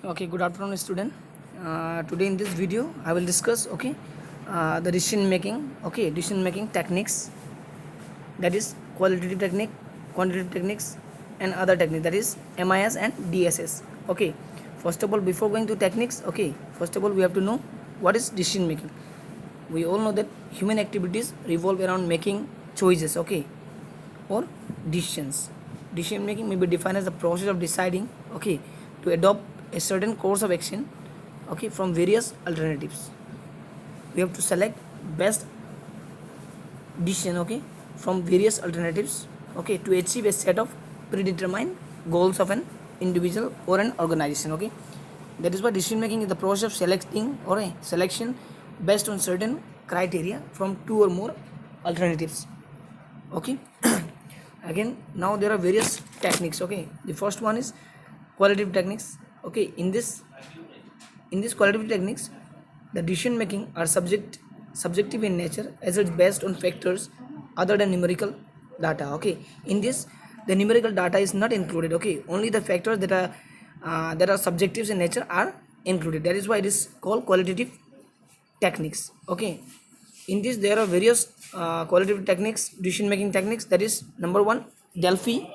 Okay, good afternoon, student. Today in this video, I will discuss the decision making. Okay, decision making techniques, that is qualitative technique, quantitative techniques, and other technique, that is MIS and DSS. Okay, first of all, before going to techniques, first of all we have to know what is decision making. We all know that human activities revolve around making choices. Okay, or decisions. Decision making may be defined as the process of deciding, to adopt a certain course of action, from various alternatives. We have to select best decision, from various alternatives, to achieve a set of predetermined goals of an individual or an organization. Okay, that is why decision making is the process of selecting or a selection based on certain criteria from two or more alternatives. Okay. Again, now there are various techniques. Okay, the first one is qualitative techniques. Okay, in this qualitative techniques, the decision making are subjective in nature, as it's based on factors other than numerical data. Okay, in this, the numerical data is not included. Okay, only the factors that are subjective in nature are included. That is why it is called qualitative techniques. Okay, in this there are various qualitative techniques, decision making techniques. That is number one, Delphi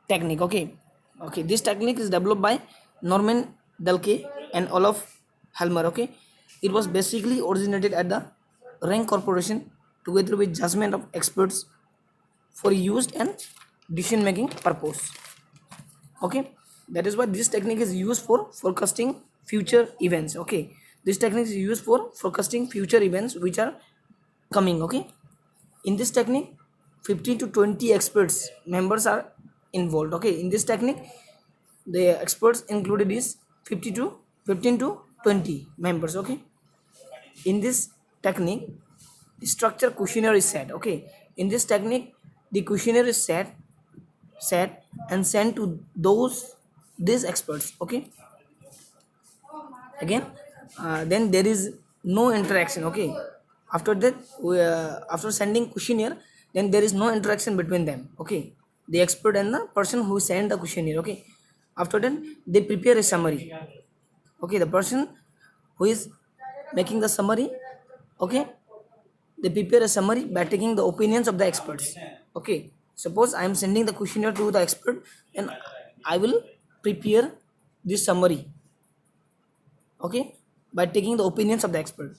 technique. Okay, this technique is developed by Norman Delke and Olaf Helmer. Okay, it was basically originated at the Rank Corporation together with judgment of experts for use and decision making purpose. Okay, that is why this technique is used for forecasting future events. Okay, this technique is used for forecasting future events which are coming. Okay, in this technique, 15 to 20 experts members are involved. Okay, in this technique, the experts included is 50 to 15 to 20 members. Okay, in this technique, the structure questionnaire is set. Okay, in this technique, the questionnaire is set and sent to these experts. Okay, again, then there is no interaction. Okay, after that, after sending questionnaire, then there is no interaction between them. Okay, the expert and the person who sent the questionnaire. Okay, after that, they prepare a summary. Okay, the person who is making the summary, okay, they prepare a summary by taking the opinions of the experts. Okay, suppose I am sending the questionnaire to the expert, and I will prepare this summary. Okay, by taking the opinions of the expert.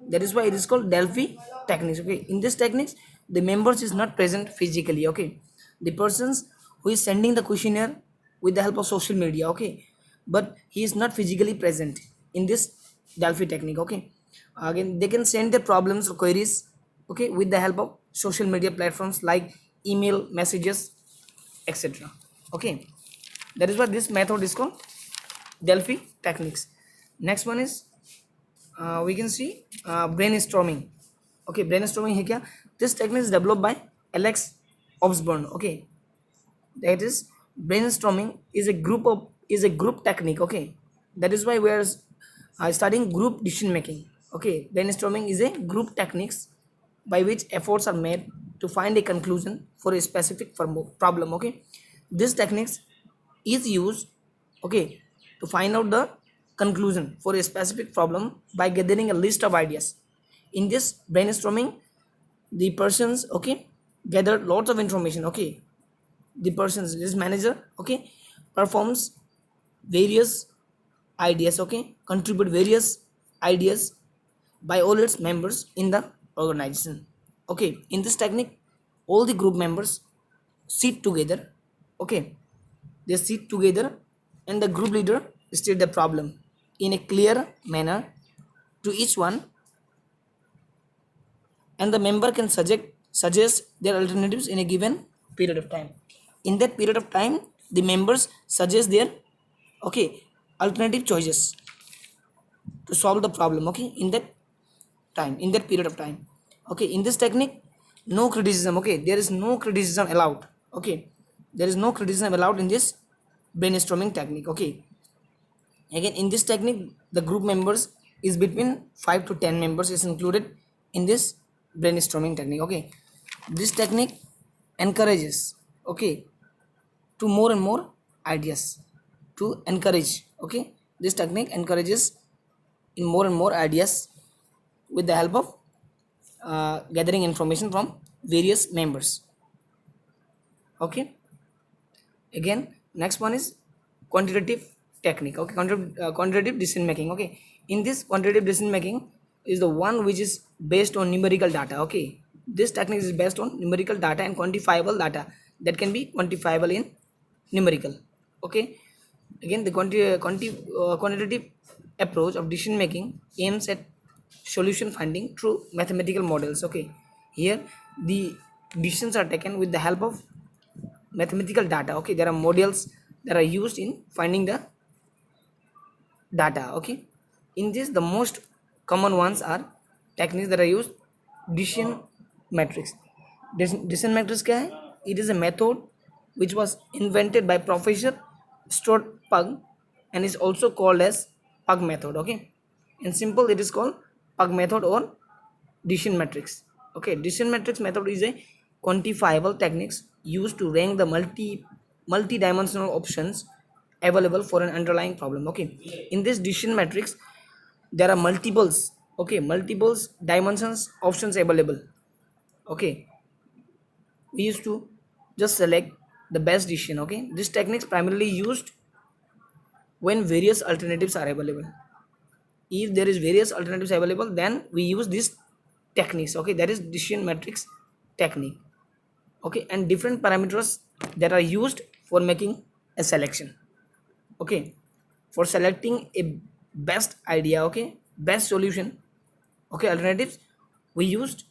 That is why it is called Delphi techniques. Okay, in this techniques, the members is not present physically. Okay, the persons who is sending the questionnaire with the help of social media. Okay, but he is not physically present in this Delphi technique. Okay, again, they can send their problems or queries, okay, with the help of social media platforms like email, messages, etc. Okay, that is why this method is called Delphi techniques. Next one is, we can see brainstorming. Okay, brainstorming है क्या? This technique is developed by Alex Osborne. Okay, that is, brainstorming is a group technique. Okay, that is why we are studying group decision making. Okay, brainstorming is a group techniques by which efforts are made to find a conclusion for a specific problem. Okay, this techniques is used, okay, to find out the conclusion for a specific problem by gathering a list of ideas. In this brainstorming, the persons, okay, gather lots of information. Okay, the persons, this manager, okay, performs various ideas. Okay, contribute various ideas by all its members in the organization. Okay, in this technique, all the group members sit together. Okay, they sit together, and the group leader state the problem in a clear manner to each one, and the member can suggest their alternatives in a given period of time. In that period of time, the members suggest their, okay, alternative choices to solve the problem. Okay, in that period of time. Okay, in this technique, no criticism. Okay, there is no criticism allowed. Okay, there is no criticism allowed in this brainstorming technique. Okay, again, in this technique, the group members is between 5 to 10 members is included in this brainstorming technique. Okay, this technique encourages, okay, to more and more ideas, to encourage, okay, This technique encourages in more and more ideas with the help of gathering information from various members. Okay. Again, next one is quantitative technique. Okay, quantitative decision making. Okay, in this quantitative decision making is the one which is based on numerical data. Okay, this technique is based on numerical data and quantifiable data that can be quantifiable in numerical. Okay, again the quantitative approach of decision making aims at solution finding through mathematical models. Okay, here the decisions are taken with the help of mathematical data. Okay, there are models that are used in finding the data. Okay, in this the most common ones are techniques that are used. Decision matrix. Decision matrix क्या है? It is a method which was invented by Professor Stuart Pugh and is also called as Pugh method. Okay, in simple it is called Pugh method or decision matrix. Okay, decision matrix method is a quantifiable techniques used to rank the multi-dimensional options available for an underlying problem. Okay, in this decision matrix there are multiples. Okay, multiples dimensions options available. Okay, we used to just select the best decision. Okay, this techniques primarily used when various alternatives are available. If there is various alternatives available, then we use this techniques. Okay, that is decision matrix technique. Okay, and different parameters that are used for making a selection. Okay, for selecting a best idea. Okay, best solution. Okay, alternatives, we used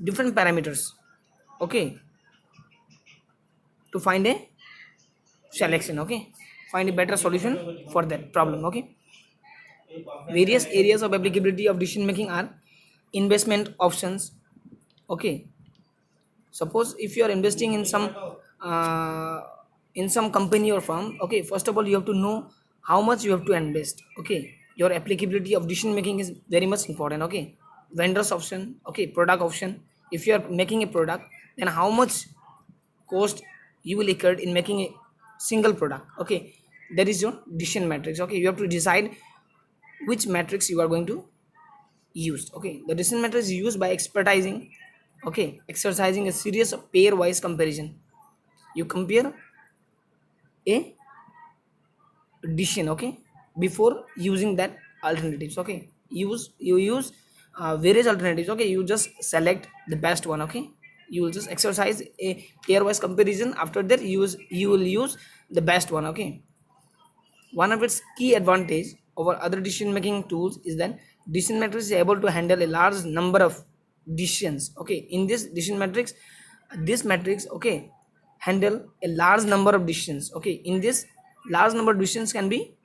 different parameters. Okay, to find a selection. Okay, find a better solution for that problem. Okay, various areas of applicability of decision making are investment options. Okay, suppose if you are investing uh, in some company or firm. Okay, first of all you have to know how much you have to invest. Okay, your applicability of decision making is very much important. Okay, vendors option. Okay, product option. If you are making a product, then how much cost you will incur in making a single product. Okay, that is your decision matrix. Okay, you have to decide which matrix you are going to use. Okay, the decision matrix is used by expertising. Okay, exercising a series of pair-wise comparison. You compare a decision. Okay, before using that alternatives. Okay, you use various alternatives. Okay, you just select the best one. Okay, you will just exercise a pair-wise comparison. After that, you will use the best one. Okay, one of its key advantage over other decision making tools is that decision matrix is able to handle a large number of decisions. Okay, in this decision matrix, this matrix, okay, handle a large number of decisions. Okay, in this large number of decisions can be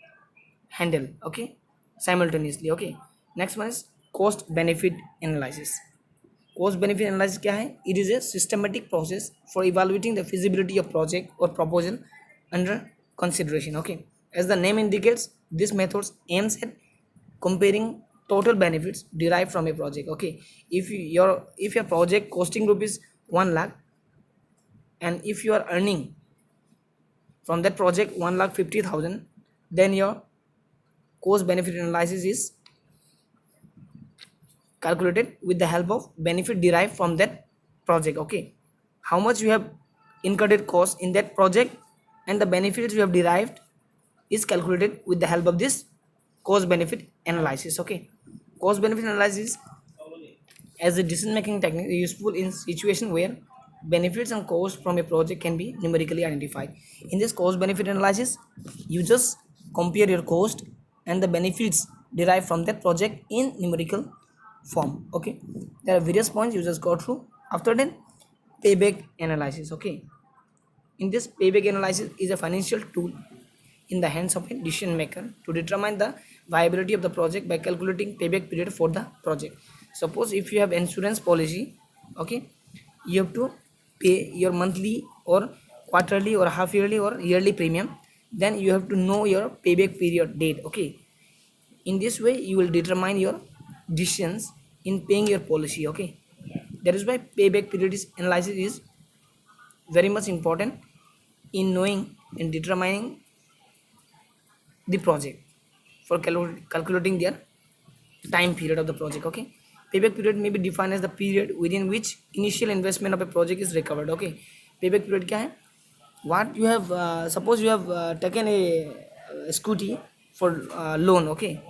handled, okay, simultaneously. Okay, next one is cost benefit analysis. Cost benefit analysis क्या है? It is a systematic process for evaluating the feasibility of project or proposal under consideration. Okay, as the name indicates, this method aims at comparing total benefits derived from a project. Okay, if your project costing rupees 1 lakh, and if you are earning from that project 1,50,000, then your cost benefit analysis is calculated with the help of benefit derived from that project. Okay, how much you have incurred cost in that project and the benefits you have derived is calculated with the help of this cost benefit analysis. Okay, cost benefit analysis as a decision making technique is useful in situation where benefits and costs from a project can be numerically identified. In this cost benefit analysis, you just compare your cost and the benefits derived from that project in numerical form. Okay, there are various points you just go through. After that, payback analysis. Okay, in this payback analysis is a financial tool in the hands of a decision maker to determine the viability of the project by calculating payback period for the project. Suppose if you have insurance policy, okay, you have to pay your monthly or quarterly or half yearly or yearly premium, then you have to know your payback period date. Okay, in this way you will determine your decisions in paying your policy. Okay, that is why payback period is analysis is very much important in knowing and determining the project for calculating their time period of the project. Okay, payback period may be defined as the period within which initial investment of a project is recovered. Okay, payback period क्या है? What you have, suppose you have taken a scooty for loan. Okay,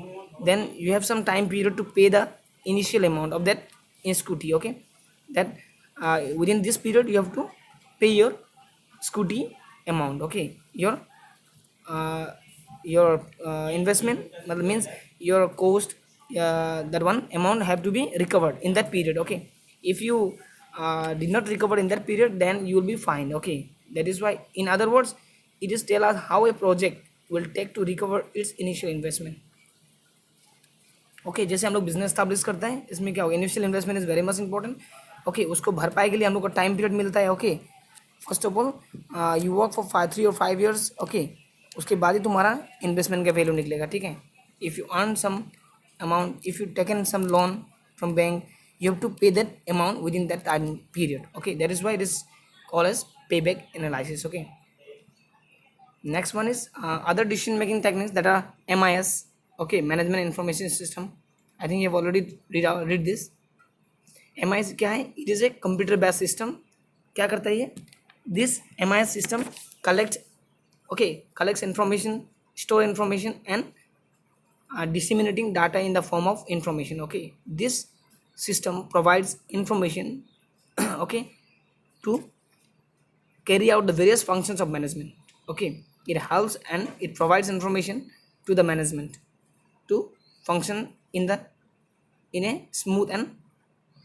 then you have some time period to pay the initial amount of that in scooty. Okay, that within this period you have to pay your scooty amount. Okay, uh, your investment means your cost, that one amount have to be recovered in that period. Okay, if you did not recover in that period, then you will be fined. Okay, that is why, in other words, it is tell us how a project will take to recover its initial investment. Okay, जैसे हम लोग business establish करते हैं, इसमें क्या होगा, initial investment is very much important. Okay, उसको भरपाई के लिए हम लोग को टाइम पीरियड मिलता है. Okay, first of all you work for 3 or 5 years. Okay, उसके बाद ही तुम्हारा इन्वेस्टमेंट का वैल्यू निकलेगा. ठीक है, if you earn some amount, if you taken some loan from bank, you have to pay that amount within that time period. Okay, that is why it is called as payback analysis. Okay, next one is other decision making techniques that are MIS. Okay, management information system. I think you have already read this. MIS क्या है? It is a computer based system. क्या करता है ये? This MIS system collects information, store information, and disseminating data in the form of information. Okay, this system provides information okay, to carry out the various functions of management. Okay, it helps and it provides information to the management to function in a smooth and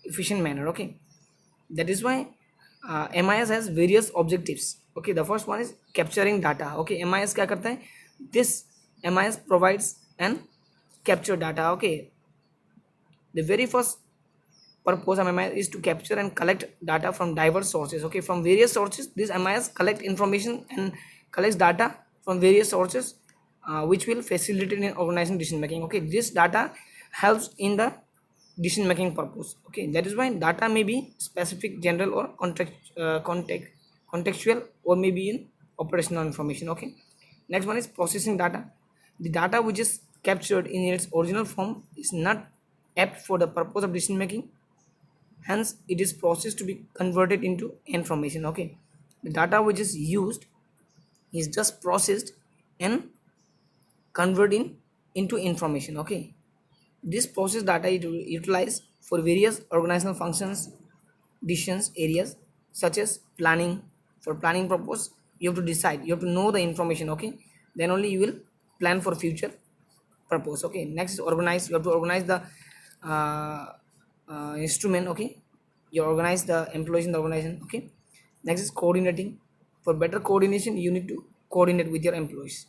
efficient manner. Okay, that is why MIS has various objectives. Okay, the first one is capturing data. Okay, MIS क्या करता है? This MIS provides and capture data. Okay, the very first purpose of MIS is to capture and collect data from diverse sources. Okay, from various sources, this MIS collect information and collects data from various sources, which will facilitate in organizing decision making. Okay, this data helps in the decision making purpose. Okay, that is why data may be specific, general, or contextual, or maybe in operational information. Okay, next one is processing data. The data which is captured in its original form is not apt for the purpose of decision making, hence it is processed to be converted into information. Okay, the data which is used is just processed and converted into information. Okay, this process data is utilized for various organizational functions, decisions areas, such as planning. For planning purpose, you have to decide, you have to know the information. Okay, then only you will plan for future purpose. Okay, next is organize. You have to organize the instrument. Okay, you organize the employees in the organization. Okay, next is coordinating. For better coordination, you need to coordinate with your employees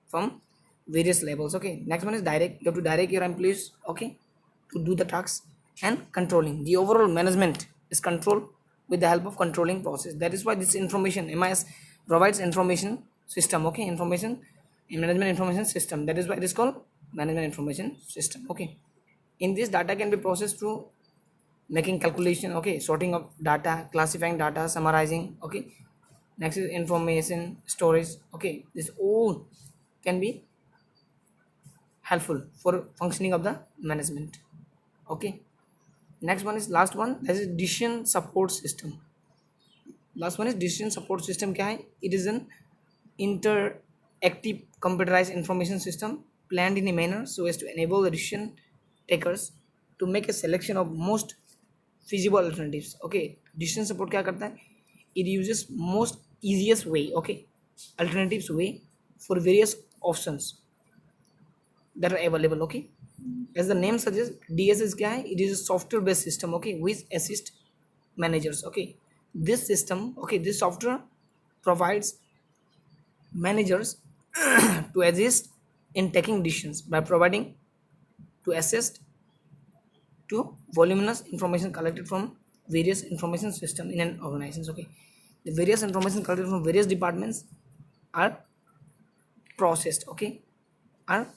from various levels. Okay, next one is direct. You have to direct your employees, okay, to do the tasks. And controlling, the overall management is controlled with the help of controlling process. That is why this information, MIS provides information system. Okay, information management information system, that is why it is called management information system. Okay, in this, data can be processed through making calculation. Okay, sorting of data, classifying data, summarizing. Okay, next is information storage. Okay, this all can be helpful for functioning of the management. Okay, next one is last one, that is decision support system. Last one is decision support system. क्या है? It is an interactive computerized information system planned in a manner so as to enable the decision takers to make a selection of most feasible alternatives. Okay, decision support क्या करता है? It uses most easiest way, okay, alternatives way for various options that are available. Okay, as the name suggests, DSS क्या है? It is a software based system. Okay, which assist managers. Okay, this system, okay, this software provides managers to assist in taking decisions by providing to assist to voluminous information collected from various information system in an organization. Okay, the various information collected from various departments are processed, okay, are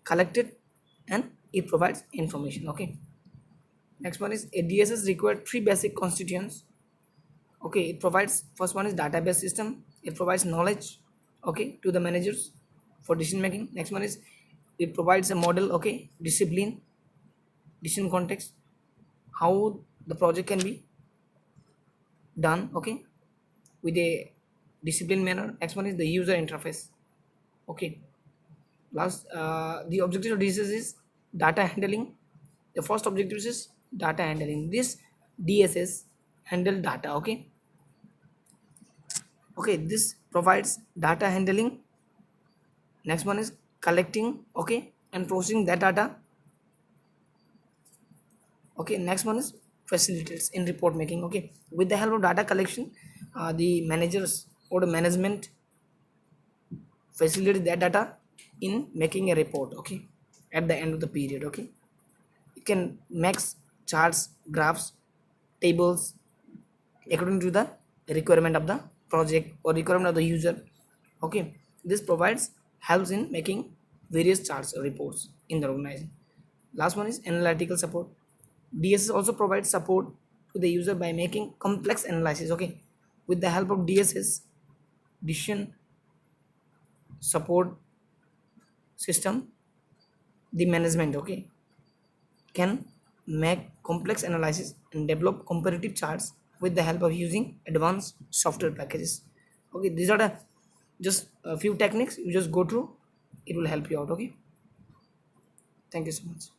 collected, and it provides information. Okay, next one is a DSS required three basic constituents. Okay, it provides, first one is database system. It provides knowledge, okay, to the managers. for decision making. Next one is it provides a model, okay, discipline, decision context, how the project can be done, okay, with a disciplined manner. Next one is the user interface, okay. Last, the objective of DSS is data handling. The first objective is data handling. This DSS handle data, okay. Okay, this provides data handling. Next one is collecting, okay, and processing that data. Okay, next one is facilitates in report making, okay. With the help of data collection, the managers or the management facilitate that data in making a report, okay, at the end of the period, okay. You can make charts, graphs, tables according to the requirement of the project or requirement of the user, okay. This provides helps in making various charts or reports in the organization. Last one is analytical support. DSS also provides support to the user by making complex analysis, okay. With the help of DSS, decision support system, the management, okay, can make complex analysis and develop comparative charts with the help of using advanced software packages, okay. These are the just a few techniques you just go through, it will help you out, okay. Thank you so much.